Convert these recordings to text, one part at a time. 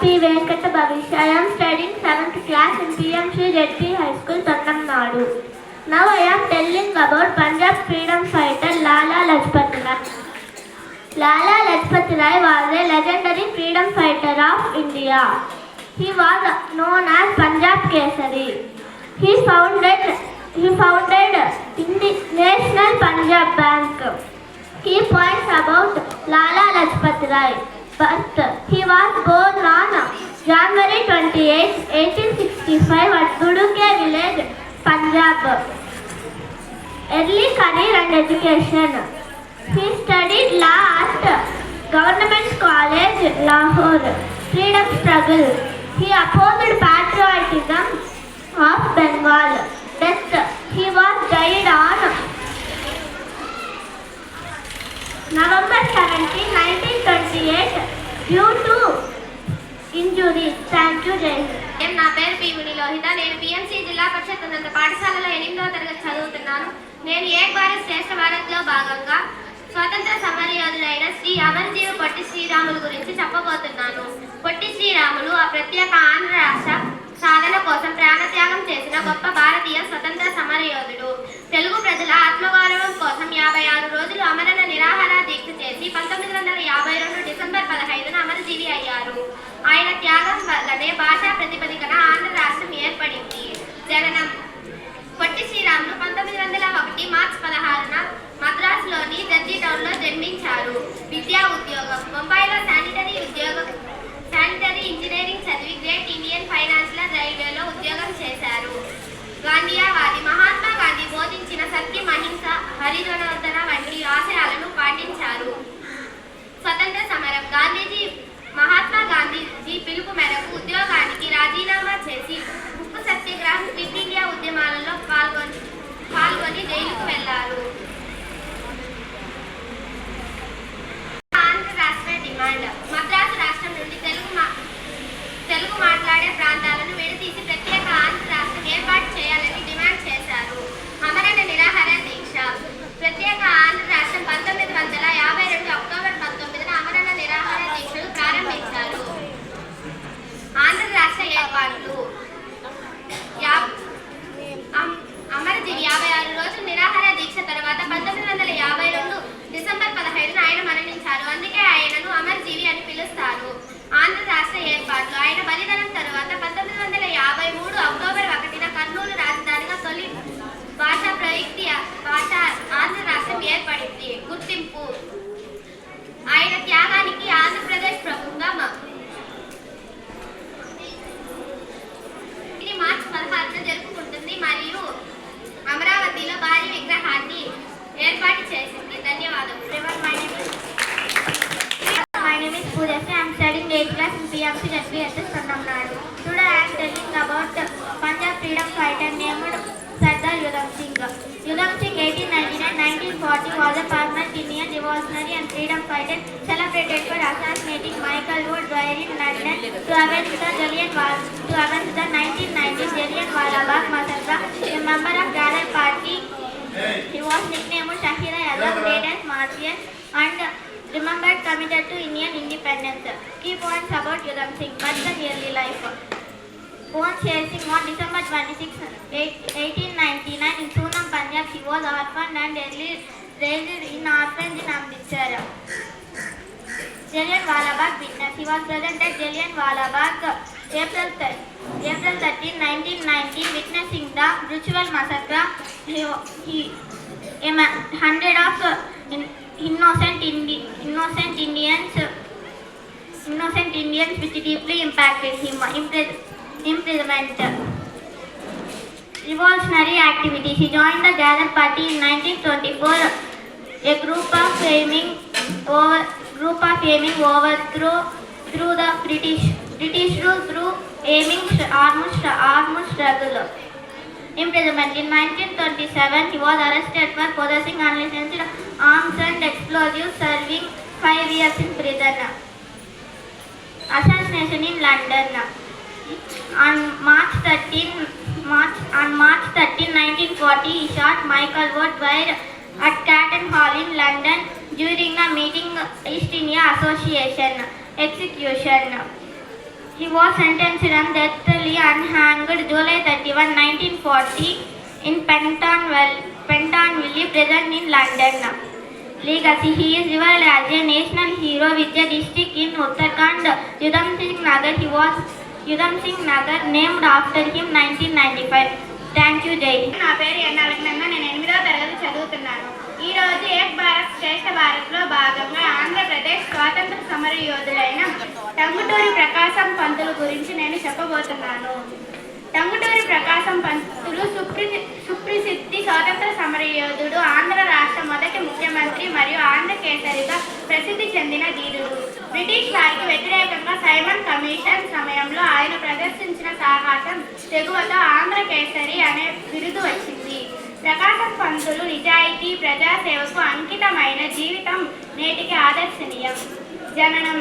P. Venkata Bhavisha. I am studying 7th class in PM Sri Jetty High School, Tamil Nadu. Now I am telling about Punjab freedom fighter Lala Lajpat Rai. Lala Lajpat Rai was a legendary freedom fighter of India. He was known as Punjab Kesari. He founded National Punjab Bank. Key points about Lala Lajpat Rai. Birth. He was born on January 28, 1865 at Guduke village, Punjab. Early career and education. He studied law at Government College, Lahore. Freedom struggle. He opposed patriotism of Bengal. Death. He was died on November 17, 1928 due to injuries. Thank you, Jai. నా పేరు పీవుడి లోహిత. నేను PMC జిల్లా పరిషత్ ఉన్నత పాఠశాలలో 8వ తరగతి చదువుతున్నాను. నేను ఏక్ భారత్ శ్రేష్ఠ భారత్లో భాగంగా స్వాతంత్ర సమరయోధుడైన శ్రీ అమరజీవి పొట్టి శ్రీరాములు గురించి చెప్పబోతున్నాను. పొట్టి శ్రీరాములు ఆ ప్రత్యేక ఆంధ్ర రాష్ట్ర సాధన కోసం ప్రాణత్యాగం చేసిన గొప్ప భారతీయ స్వతంత్ర సమరయోధుడు. తెలుగు ప్రజల ఆత్మగౌరవం కోసం 56 రోజులు అమరణ నిరాహార దీక్ష చేసి 1952 డిసెంబర్ 15న అమరజీవి అయ్యారు. ఆయన త్యాగం వల్లనే భాషా ప్రతిపదికన ఆంధ్ర రాష్ట్రం ఏర్పడింది. జననం. పొట్టి శ్రీరాములు 1901 మార్చి 16న మద్రాసులోని జడ్జి టౌన్లో జన్మించారు. విద్యా ఉద్యోగం. ముంబైలో శానిటరీ ఇంజనీరింగ్ చదివి గ్రేట్ ఇండియన్ ఫైనాన్షియల్ రైల్వేలో ఉద్యోగం చేశారు. గాంధీయవాది. మహాత్మా గాంధీ బోధించిన సత్యం, అహింస, హరిజనవర్ధన వంటి ఆశయాలను పాటించారు. స్వతంత్ర సమరం. మహాత్మా గాంధీజీ పిలుపు మేరకు ఉద్యోగానికి రాజీనామా చేసి ఉప్పు సత్యాగ్రహం, క్విట్ ఇండియా ఉద్యమాలలో పాల్గొని జైలుకు వెళ్లారు. ఆంధ్ర రాష్ట్ర డిమాండ్. మద్రాసు రాష్ట్రం నుండి తెలుగు మాట్లాడే ప్రాంతాలను విడదీసి ప్రత్యేక ఆంధ్ర రాష్ట్రం ఏర్పాటు చేయాలని డిమాండ్ చేశారు. అమరణ నిరాహార దీక్ష. ప్రత్యేక ఆంధ్ర రాష్ట్రం 1952 అక్టోబర్ 19న అమరణ నిరాహార దీక్షలు ప్రారంభించారు. ఆంధ్ర రాష్ట్ర ఏర్పాట్లు. అమరజీవి 56 రోజులు నిరాహార దీక్ష తర్వాత 1952 డిసెంబర్ 15న ఆయన మరణించారు. అందుకే ఆయనను అమరజీవి అని పిలుస్తారు. ఆంధ్ర రాష్ట్ర ఏర్పాట్లు. ఆయన బలిదానం తర్వాత 1953 అక్టోబర్ 1న కర్నూలు రాజధానిగా తొలి భాషా ప్రయుక్తి ఆంధ్ర రాష్ట్రం ఏర్పడింది. గుర్తింపు. ఆయన త్యాగానికి ఆంధ్రప్రదేశ్ ప్రభుత్వం ఇది మార్చి 16న జరుపుకుంటుంది మరియు అమరావతిలో భారీ విగ్రహాన్ని ఏర్పాటు చేసింది. ధన్యవాదాలు. My name is Pujasri. I am studying 8th class in PMC Jetty, Tamil Nadu. Today I am telling about Punjab freedom fighter named Sardar Udham Singh. Udham Singh 1899-1940 was a permanent Indian revolutionary and freedom fighter celebrated for assassinating Michael Wood Dwyer in London to avenge the 1990 Jallianwala Bagh massacre. A member of Ghadar party, he was nicknamed Shahida Yadam, greatest martyr and remembered committed to Indian independence. Key points about Udham Singh. Birth and early life. Born Sher Singh on December 26, 1899 in Sunam, Punjab. He was orphaned and early raised in orphanage in Amritsar. Jallianwala Bagh witness. He was present at Jallianwala Bagh April 13, 1919, witnessing the brutal massacre. Hundred of innocent Indians which deeply impacted him. Imprisonment. Revolutionary activities. He joined the Ghadar party in 1924. A group of aiming overthrow the British rule through aiming armed struggle. Imprisonment. In 1927, he was arrested for possessing unlicensed arms and explosives, serving 5 years in prison. Assassination in London. On March 13, 1940, he shot Michael Wood Dwyer at Catton Hall in London during a meeting East India Association. Execution. He was sentenced and deathly and hanged July 31, 1940 in Pentonville prison in London. Legacy. He is revered as a national hero with a district in Uttarakhand, Udham Singh Nagar. He was Udham Singh Nagar named after him 1995. Thank you జై. నా పేరు ఎన్నాలగ్నంగా నేను 8వ తరగతి చదువుతున్నాను. ఈరోజు ఏక్ భారత్ శ్రేష్ఠ భారత్లో భాగంగా ఆంధ్రప్రదేశ్ స్వాతంత్ర సమర యోధులైన టంగుటూరి ప్రకాశం పంతులు గురించి నేను చెప్పబోతున్నాను. టంగుటూరి ప్రకాశం పంతులు సుప్రసిద్ధి స్వాతంత్ర సమరయోధుడు, ఆంధ్ర రాష్ట్ర మొదటి ముఖ్యమంత్రి మరియు ఆంధ్ర కేసరిగా ప్రసిద్ధి చెందిన ధీరుడు. బ్రిటిష్ వారికి వ్యతిరేకంగా సైమన్ కమిషన్ సమయంలో ఆయన ప్రదర్శించిన సాహసం, తెగువతో ఆంధ్ర కేసరి అనే బిరుదు వచ్చింది. ప్రకాశం పంతులు నిజాయితీ, ప్రజాసేవకు అంకితమైన జీవితం నేటికి ఆదర్శనీయం. జననం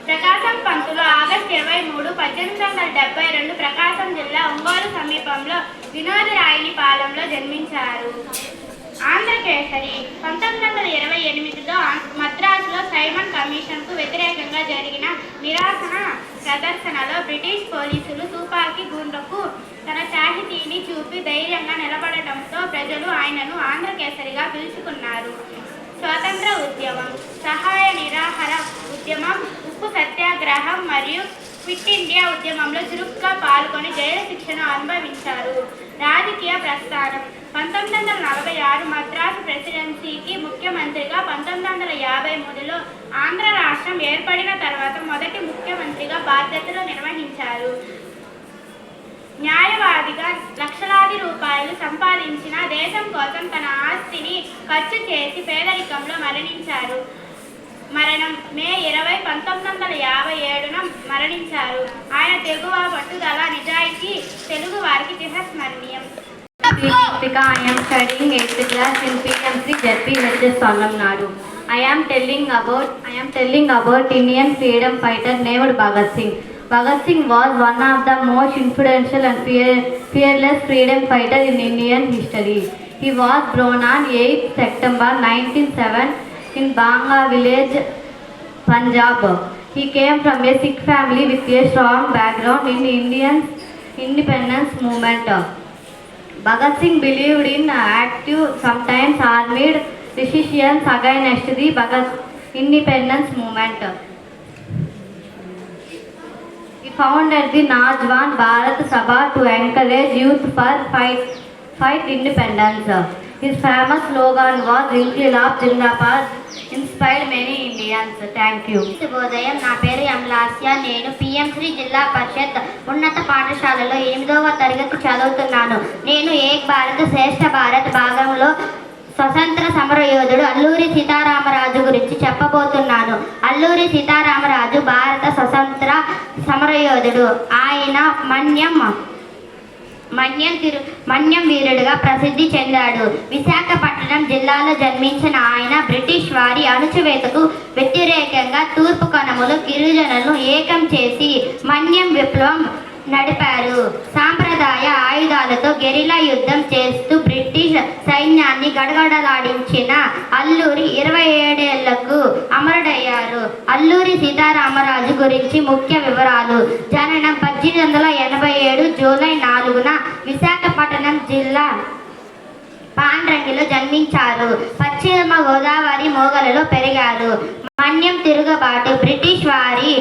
ప్రకాశం పంతులు ఆగస్టు 23, 1872 ప్రకాశం జిల్లా ఒంగోలు సమీపంలో వినోదరాయనిపాలెంలో జన్మించారు. ఆంధ్రకేసరి 1928లో మద్రాసులో సైమన్ కమిషన్కు వ్యతిరేకంగా జరిగిన నిరసన ప్రదర్శనలో బ్రిటిష్ పోలీసులు తుపాకీ గుండుకు తన సాహితీని చూపి ధైర్యంగా నిలబడటంతో ప్రజలు ఆయనను ఆంధ్రకేసరిగా పిలుచుకున్నారు. స్వాతంత్ర ఉద్యమం, సహాయ నిరాహార ఉద్యమం, ఉప్పు సత్యాగ్రహం మరియు క్విట్ ఇండియా ఉద్యమంలో చురుగ్గా పాల్గొని జైలు శిక్షను అనుభవించారు. రాజకీయ ప్రస్థానం 1946 మద్రాసు ప్రెసిడెన్సీకి ముఖ్యమంత్రిగా, 1953లో ఆంధ్ర రాష్ట్రం ఏర్పడిన తర్వాత మొదటి ముఖ్యమంత్రిగా బాధ్యతలు నిర్వహించారు. న్యాయవాదిగా లక్షలాది రూపాయలు సంపాదించిన దేశం కోసం తన ఆస్తిని ఖర్చు చేసి పేదరికంలో మరణించారు. మరణం మే 20, 1957న మరణించారు. ఆయన తెగువ, పట్టుదల, నిజాయితీ తెలుగు వారికి చిరస్మరణీయం. I am studying 8th class in PMC ZPHS Sonamnadu. I am telling about Indian freedom fighter named Bhagat Singh. Bhagat Singh was one of the most influential and fearless freedom fighter in Indian history. He was born on 8th September 1907 in Banga village, Punjab. He came from a Sikh family with a strong background in Indian independence movement. Bhagat Singh believed in active, sometimes armed resistance against the independence movement. He founded the Naujawan Bharat Sabha to encourage youth for fight independence. His famous slogan was Inqilab Zindabad, inspired many Indians. Thank you. శుభోదయం. నా పేరు ఎంలాస్య. నేను పిఎంశ్రీ జిల్లా పరిషత్ ఉన్నత పాఠశాలలో 8వ తరగతి చదువుతున్నాను. నేను ఏక్ భారత్ శ్రేష్ఠ భారత్ భాగంలో స్వతంత్ర సమరయోధుడు అల్లూరి సీతారామరాజు గురించి చెప్పబోతున్నాను. అల్లూరి సీతారామరాజు భారత స్వతంత్ర సమరయోధుడు. ఆయన మన్యం వీరుడిగా ప్రసిద్ధి చెందాడు. విశాఖపట్నం జిల్లాలో జన్మించిన ఆయన బ్రిటిష్ వారి అణచివేతకు వ్యతిరేకంగా తూర్పు కనుమలు గిరిజనులను ఏకం చేసి మన్యం విప్లవం నడిపారు. సాంప్రదాయ ఆయుధాలతో గెరిలా యుద్ధం చేస్తూ బ్రిటిష్ సైన్యాన్ని గడగడలాడించిన అల్లూరి 27 ఏళ్లకు అమరుడయ్యారు. అల్లూరి సీతారామరాజు గురించి ముఖ్య వివరాలు. జననం 1887 జూలై 4న విశాఖపట్నం జిల్లా పాండ్రంగిలో జన్మించారు. పశ్చిమ గోదావరి మోగలలో పెరిగారు. మన్యం తిరుగుబాటు బ్రిటిష్ వారి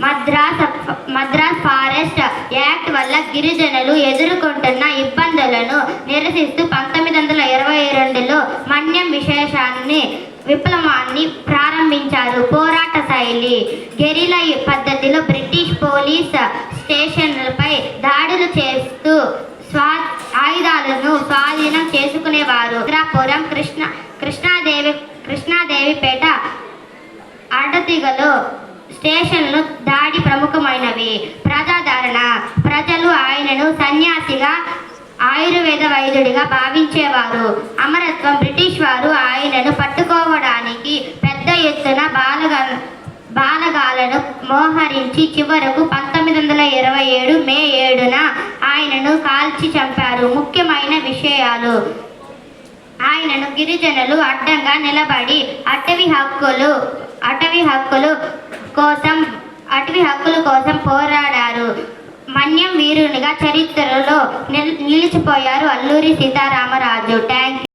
మద్రాస్ ఫారెస్ట్ యాక్ట్ వల్ల గిరిజనులు ఎదుర్కొంటున్న ఇబ్బందులను నిరసిస్తూ 1922లో మన్యం విప్లవాన్ని ప్రారంభించారు. పోరాట శైలి గెరిలా పద్ధతిలో బ్రిటిష్ పోలీస్ స్టేషన్లపై దాడులు చేస్తూ ఆయుధాలను స్వాధీనం చేసుకునేవారు. రుద్రాపురం, కృష్ణాదేవిపేట, అడతిగలో స్టేషన్లు దాడి ప్రముఖమైనవి. ప్రజాదరణ ప్రజలు ఆయనను సన్యాసిగా, ఆయుర్వేద వైద్యుడిగా భావించేవారు. అమరత్వం బ్రిటిష్ వారు ఆయనను పట్టుకోవడానికి పెద్ద ఎత్తున బాలగాలను మోహరించి చివరకు 1927 మే 7న ఆయనను కాల్చి చంపారు. ముఖ్యమైన విషయాలు: ఆయనను గిరిజనులు అడ్డంగా నిలబడి అటవీ హక్కులు కోసం అటవీ హక్కుల కోసం పోరాడారు. మన్యం వీరునిగా చరిత్రలో నిలిచిపోయారు అల్లూరి సీతారామరాజు. Thank you.